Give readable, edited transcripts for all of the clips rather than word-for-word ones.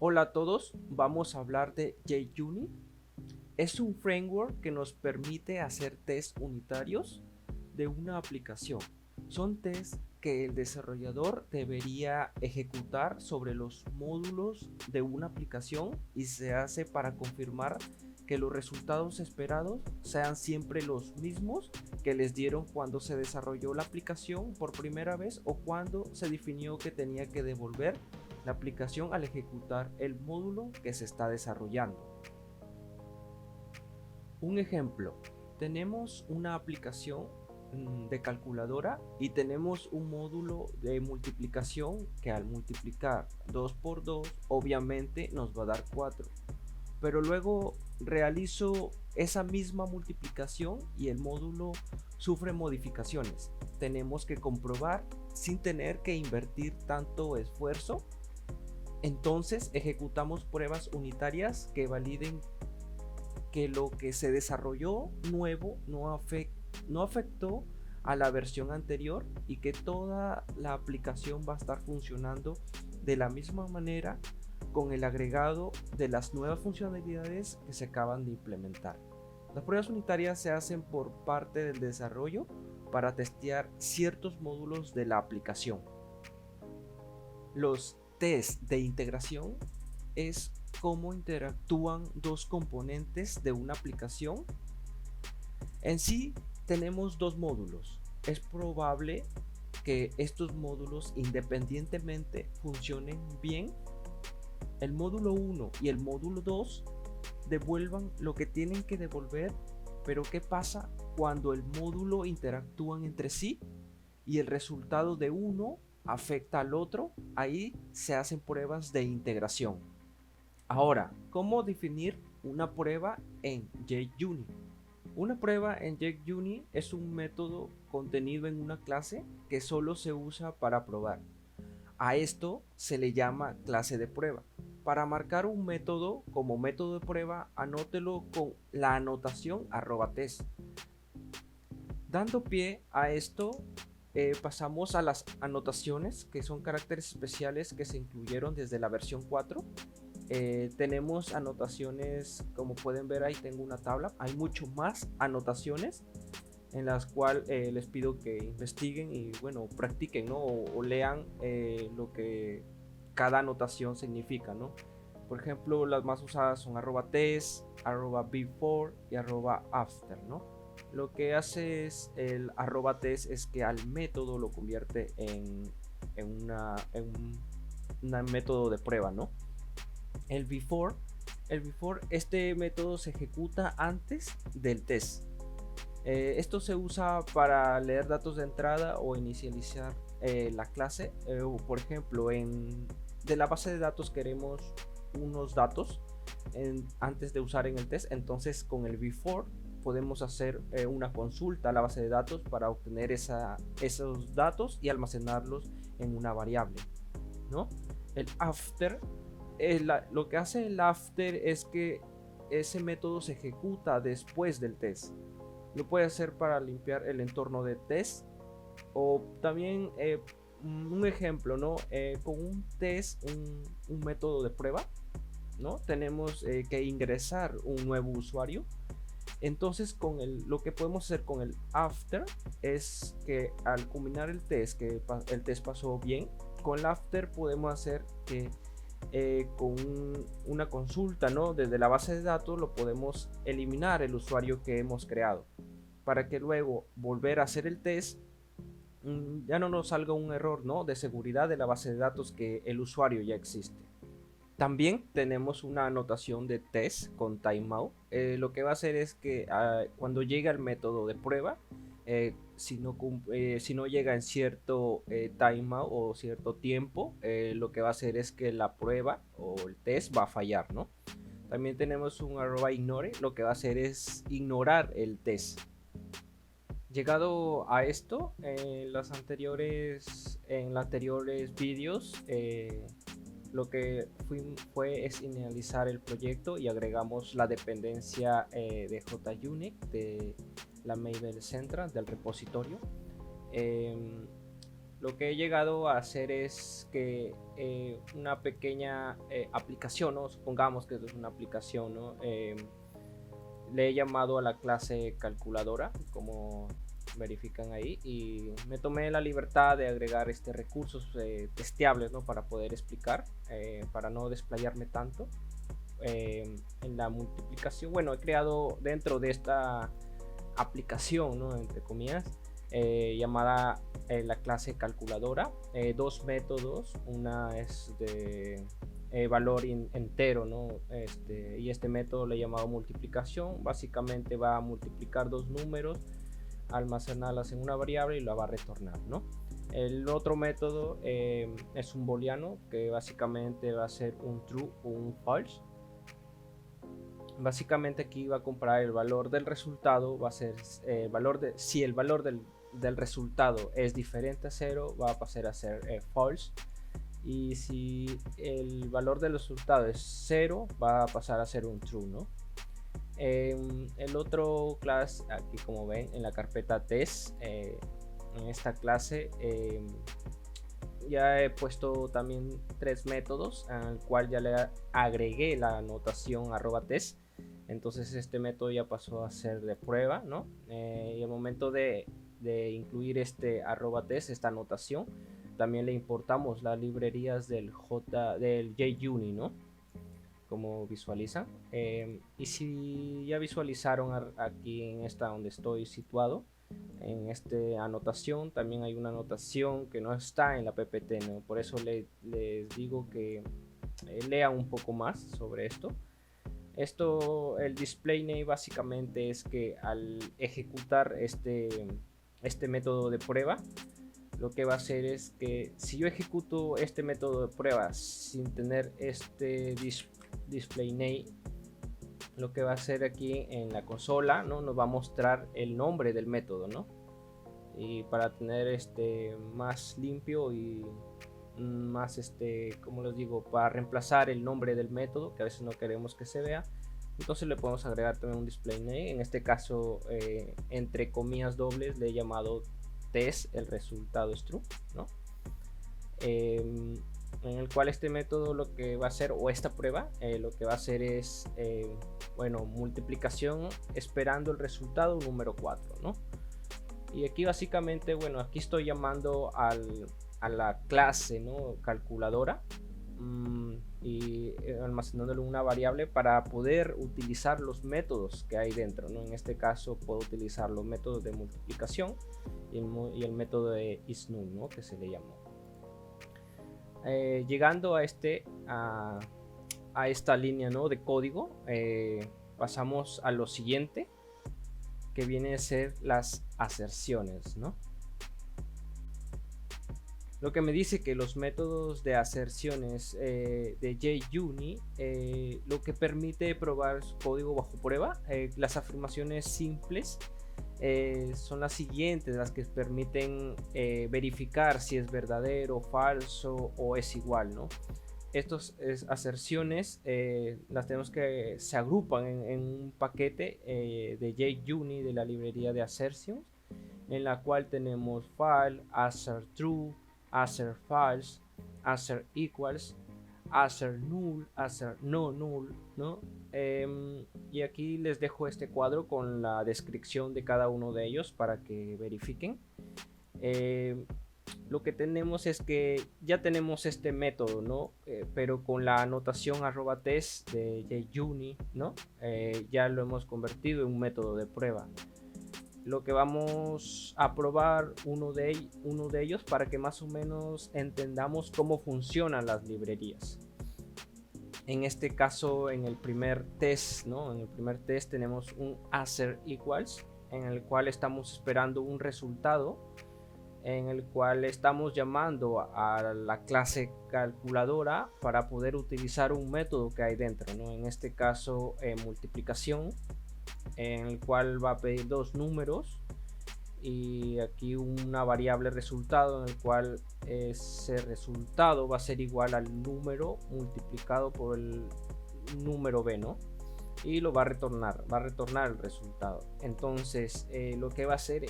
Hola a todos, vamos a hablar de JUnit. Es un framework que nos permite hacer test unitarios de una aplicación. Son tests que el desarrollador debería ejecutar sobre los módulos de una aplicación y se hace para confirmar que los resultados esperados sean siempre los mismos que les dieron cuando se desarrolló la aplicación por primera vez o cuando se definió que tenía que devolver la aplicación al ejecutar el módulo que se está desarrollando. Un ejemplo, tenemos una aplicación de calculadora y tenemos un módulo de multiplicación que al multiplicar 2 por 2 obviamente nos va a dar 4, pero luego realizo esa misma multiplicación y el módulo sufre modificaciones. Tenemos que comprobar sin tener que invertir tanto esfuerzo. Entonces ejecutamos pruebas unitarias que validen que lo que se desarrolló nuevo no afectó a la versión anterior y que toda la aplicación va a estar funcionando de la misma manera con el agregado de las nuevas funcionalidades que se acaban de implementar. Las pruebas unitarias se hacen por parte del desarrollo para testear ciertos módulos de la aplicación. Los test de integración es cómo interactúan dos componentes de una aplicación. En sí tenemos dos módulos. Es probable que estos módulos independientemente funcionen bien. El módulo 1 y el módulo 2 devuelvan lo que tienen que devolver, pero ¿qué pasa cuando el módulo interactúan entre sí y el resultado de uno afecta al otro? Ahí se hacen pruebas de integración. Ahora, ¿cómo definir una prueba en JUnit? Una prueba en JUnit es un método contenido en una clase que solo se usa para probar. A esto se le llama clase de prueba. Para marcar un método como método de prueba, anótelo con la anotación @test. Dando pie a esto, pasamos a las anotaciones, que son caracteres especiales que se incluyeron desde la versión 4. Tenemos anotaciones, como pueden ver ahí tengo una tabla, hay mucho más anotaciones en las cuales les pido que investiguen y bueno, practiquen, ¿no? O lean lo que cada anotación significa, ¿no? Por ejemplo, las más usadas son @test, @before y @after, ¿no? Lo que hace es el @test es que al método lo convierte en un método de prueba, ¿no? El before, este método se ejecuta antes del test. Esto se usa para leer datos de entrada o inicializar la clase. O por ejemplo, de la base de datos queremos unos datos antes de usar en el test. Entonces con el before podemos hacer una consulta a la base de datos para obtener esos datos y almacenarlos en una variable, ¿no? El after, lo que hace el after es que ese método se ejecuta después del test. Lo puede hacer para limpiar el entorno de test o también un ejemplo, ¿no? Con un test, un método de prueba, ¿no? Tenemos que ingresar un nuevo usuario. Entonces lo que podemos hacer con el after es que al culminar el test, que el test pasó bien, con el after podemos hacer que con una consulta, ¿no? Desde la base de datos lo podemos eliminar el usuario que hemos creado para que luego volver a hacer el test ya no nos salga un error, ¿no? De seguridad de la base de datos que el usuario ya existe. También tenemos una anotación de test con timeout. Lo que va a hacer es que cuando llega el método de prueba, si no llega en cierto timeout o cierto tiempo, lo que va a hacer es que la prueba o el test va a fallar, ¿no? También tenemos un @ignore. Lo que va a hacer es ignorar el test. Llegado a esto, en los anteriores vídeos, lo que fue es inicializar el proyecto y agregamos la dependencia de JUnit de la Maven Central del repositorio. lo que he llegado a hacer es que una pequeña aplicación, ¿no? Supongamos que esto es una aplicación, ¿no? Le he llamado a la clase calculadora, como verifican ahí, y me tomé la libertad de agregar recursos testeables, ¿no? Para poder explicar, para no desplayarme tanto en la multiplicación. Bueno, he creado dentro de esta aplicación, ¿no? Entre comillas, llamada la clase calculadora, dos métodos. Una es de valor entero, ¿no? Y este método le he llamado multiplicación. Básicamente va a multiplicar dos números, almacenarlas en una variable y la va a retornar, ¿no? El otro método es un booleano, que básicamente va a ser un true o un false. Básicamente aquí va a comparar el valor del resultado, va a ser el valor de, si el valor del resultado es diferente a 0, va a pasar a ser false, y si el valor del resultado es 0, va a pasar a ser un true, ¿no? El otro clase, aquí como ven en la carpeta test, en esta clase ya he puesto también tres métodos, al cual ya le agregué la anotación @test. Entonces este método ya pasó a ser de prueba, ¿no? Y al momento de incluir @test, esta anotación, también le importamos las librerías del JUnit, ¿no? Como visualizan. Y si ya visualizaron aquí en esta donde estoy situado, en esta anotación también hay una anotación que no está en la PPT, ¿no? Por eso les digo que lean un poco más sobre esto. El display name básicamente es que al ejecutar este método de prueba, lo que va a hacer es que si yo ejecuto este método de prueba sin tener este display name, lo que va a hacer aquí en la consola, ¿no? Nos va a mostrar el nombre del método, ¿no? Y para tener más limpio y más como les digo, para reemplazar el nombre del método, que a veces no queremos que se vea, entonces le podemos agregar también un display name. En este caso, entre comillas dobles, le he llamado test, el resultado es true, ¿no? En el cual este método lo que va a hacer, o esta prueba, lo que va a hacer es bueno, multiplicación esperando el resultado número 4, ¿no? Y aquí básicamente, bueno, aquí estoy llamando a la clase, ¿no? Calculadora, y almacenándole una variable para poder utilizar los métodos que hay dentro, ¿no? En este caso puedo utilizar los métodos de multiplicación y el método de isNull, ¿no? Que se le llamó. Llegando a esta línea, ¿no? De código, pasamos a lo siguiente, que viene a ser las aserciones, ¿no? Lo que me dice que los métodos de aserciones de JUnit lo que permite probar su código bajo prueba. Las afirmaciones simples son las siguientes, las que permiten verificar si es verdadero, falso o es igual, ¿no? Estas aserciones las tenemos que se agrupan en un paquete de JUnit de la librería de assertions, en la cual tenemos file, assert true, assert false, assert equals, assert null, assert no null, ¿no? Y aquí les dejo este cuadro con la descripción de cada uno de ellos para que verifiquen. Lo que tenemos es que ya tenemos este método, ¿no? Pero con la anotación @test de JUnit, ¿no? Ya lo hemos convertido en un método de prueba. Lo que vamos a probar uno de ellos para que más o menos entendamos cómo funcionan las librerías. En este caso, en el primer test, ¿no? En el primer test tenemos un assert equals, en el cual estamos esperando un resultado, en el cual estamos llamando a la clase calculadora para poder utilizar un método que hay dentro, ¿no? En este caso, multiplicación, en el cual va a pedir dos números y aquí una variable resultado, en el cual ese resultado va a ser igual al número multiplicado por el número b, ¿no? Y lo va a retornar el resultado. Entonces lo que va a hacer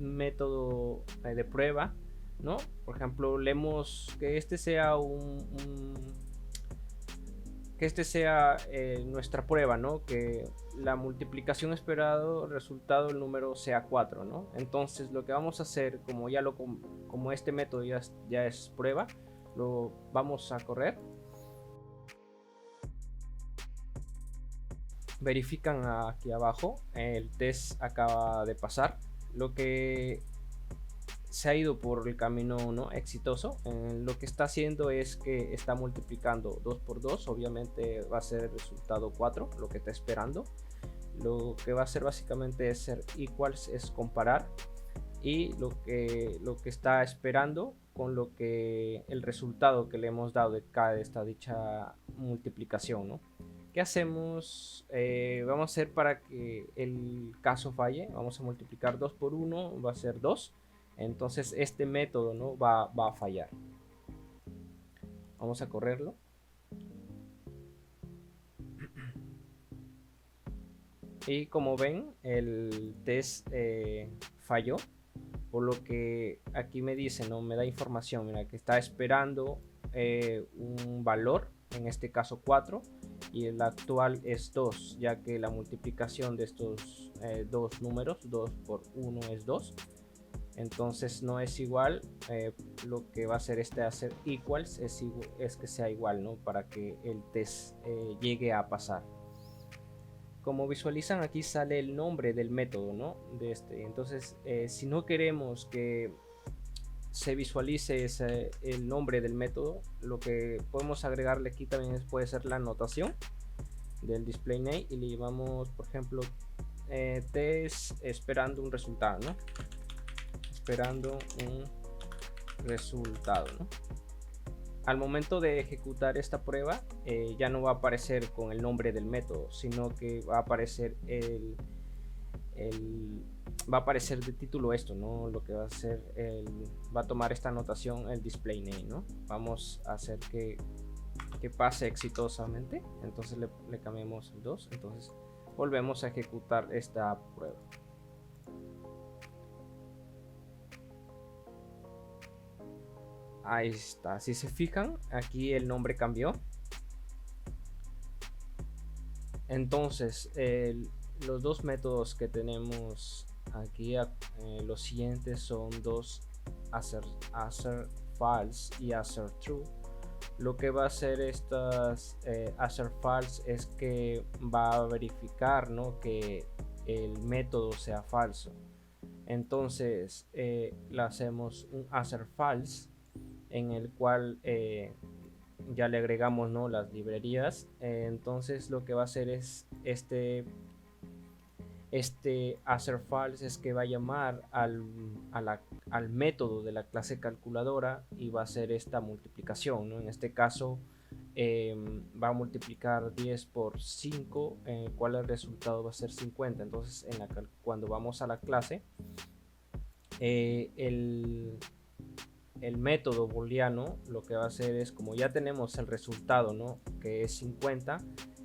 método de prueba, ¿no? Por ejemplo, leemos que este sea nuestra prueba, ¿no? Que la multiplicación esperado, resultado, el número sea 4, ¿no? Entonces lo que vamos a hacer, como este método ya es prueba, lo vamos a correr. Verifican aquí abajo, el test acaba de pasar. Lo que se ha ido por el camino, ¿no?, exitoso. Lo que está haciendo es que está multiplicando 2 por 2, obviamente va a ser el resultado 4, lo que está esperando. Lo que va a hacer básicamente es ser equals, es comparar, y lo que está esperando con el resultado que le hemos dado de cada dicha multiplicación, ¿no? ¿Qué hacemos? Vamos a hacer, para que el caso falle, vamos a multiplicar 2 por 1, va a ser 2. Entonces este método, ¿no?, va a fallar. Vamos a correrlo. Y como ven, el test falló, por lo que aquí me dice, ¿no?, me da información, mira, que está esperando un valor, en este caso 4, y el actual es 2, ya que la multiplicación de estos dos números, 2 por 1 es 2. Entonces no es igual. Lo que va a hacer hacer equals es que sea igual, ¿no?, para que el test llegue a pasar. Como visualizan, aquí sale el nombre del método, ¿no?, de este. Entonces si no queremos que se visualice el nombre del método, lo que podemos agregarle aquí también puede ser la anotación del display name, y le llevamos, por ejemplo, test esperando un resultado, ¿no? Esperando un resultado, ¿no? Al momento de ejecutar esta prueba, ya no va a aparecer con el nombre del método, sino que va a aparecer va a aparecer de título esto, ¿no? Lo que va a hacer, va a tomar esta anotación, el display name, ¿no? Vamos a hacer que pase exitosamente. Entonces le cambiamos el 2. Entonces volvemos a ejecutar esta prueba. Ahí está. Si se fijan, aquí el nombre cambió. Entonces los dos métodos que tenemos aquí, los siguientes son dos answer false y answer true. Lo que va a hacer estas answer false es que va a verificar, ¿no?, que el método sea falso. Entonces le hacemos un answer false, en el cual ya le agregamos, ¿no?, las librerías. Entonces lo que va a hacer es este answer false es que va a llamar al método de la clase calculadora y va a hacer esta multiplicación, ¿no? En este caso va a multiplicar 10 por 5, en el cual el resultado va a ser 50. Entonces cuando vamos a la clase, el método booleano lo que va a hacer es, como ya tenemos el resultado, ¿no?, que es 50,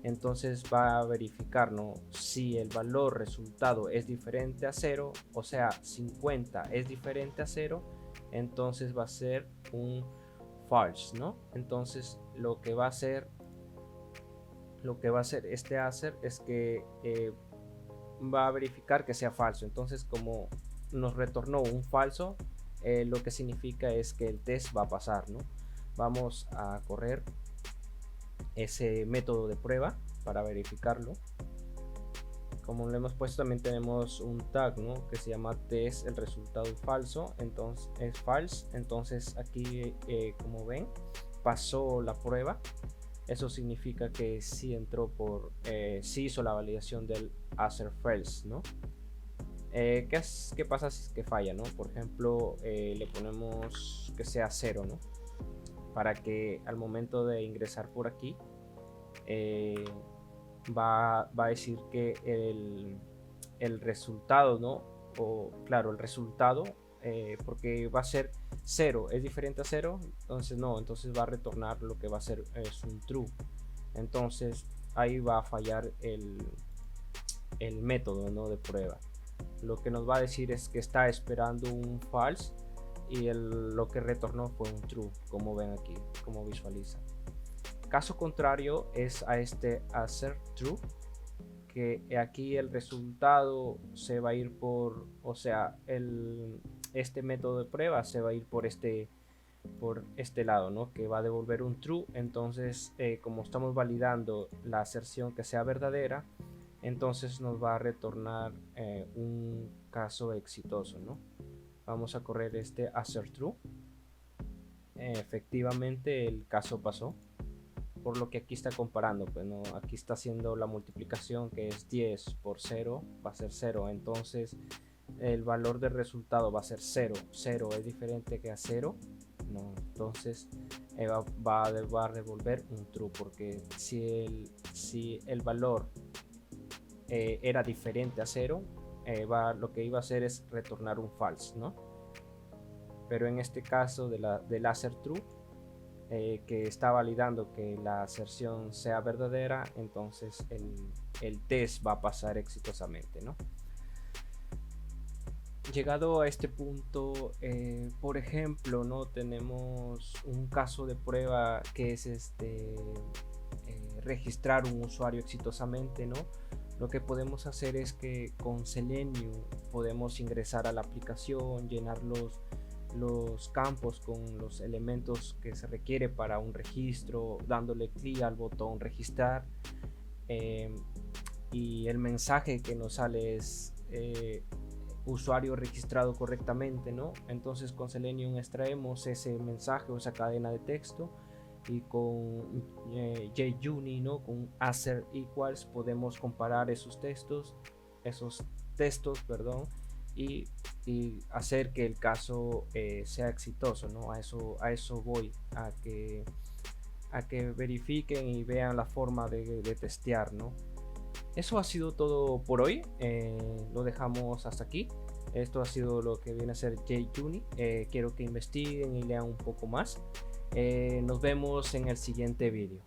entonces va a verificar, ¿no?, si el valor resultado es diferente a 0, o sea 50 es diferente a 0, entonces va a ser un false, ¿no? Entonces lo que va a hacer este answer es que va a verificar que sea falso. Entonces, como nos retornó un falso, lo que significa es que el test va a pasar, ¿no? Vamos a correr ese método de prueba para verificarlo. Como lo hemos puesto, también tenemos un tag, ¿no?, que se llama test, el resultado es falso, entonces es false. Entonces aquí como ven, pasó la prueba. Eso significa que sí entró sí hizo la validación del answer false, ¿no? ¿Qué pasa si es que falla, ¿no? Por ejemplo, le ponemos que sea 0, ¿no?, para que al momento de ingresar por aquí va a decir que el resultado, ¿no? O claro, el resultado, porque va a ser 0, es diferente a 0, entonces no, entonces va a retornar lo que va a ser es un true. Entonces ahí va a fallar el método, ¿no?, de prueba. lo que nos va a decir es que está esperando un false y lo que retornó fue un true, como ven aquí, como visualizan. Caso contrario es a este assert true, que aquí el resultado se va a ir por, o sea, este método de prueba se va a ir por este lado, ¿no? Que va a devolver un true. Entonces, como estamos validando la aserción que sea verdadera, entonces nos va a retornar un caso exitoso, ¿no? Vamos a correr este assert true. Efectivamente el caso pasó, por lo que aquí está comparando, pues no, aquí está haciendo la multiplicación, que es 10 por 0 va a ser 0, entonces el valor del resultado va a ser 0. 0 es diferente que a 0, no, entonces va a devolver un true, porque si el valor era diferente a 0, lo que iba a hacer es retornar un false, ¿no? Pero en este caso del assert true, que está validando que la aserción sea verdadera, entonces el test va a pasar exitosamente, ¿no? Llegado a este punto, por ejemplo, ¿no? Tenemos un caso de prueba que es registrar un usuario exitosamente, ¿no? Lo que podemos hacer es que con Selenium podemos ingresar a la aplicación, llenar los campos con los elementos que se requiere para un registro, dándole clic al botón registrar, y el mensaje que nos sale es usuario registrado correctamente, ¿no? Entonces con Selenium extraemos ese mensaje o esa cadena de texto, y con JUnit, ¿no? Con assert equals podemos comparar esos textos, perdón, y hacer que el caso sea exitoso, ¿no? A eso voy, a que verifiquen y vean la forma de testear, ¿no? Eso ha sido todo por hoy, lo dejamos hasta aquí. Esto ha sido lo que viene a ser JUnit. Quiero que investiguen y lean un poco más. Nos vemos en el siguiente vídeo.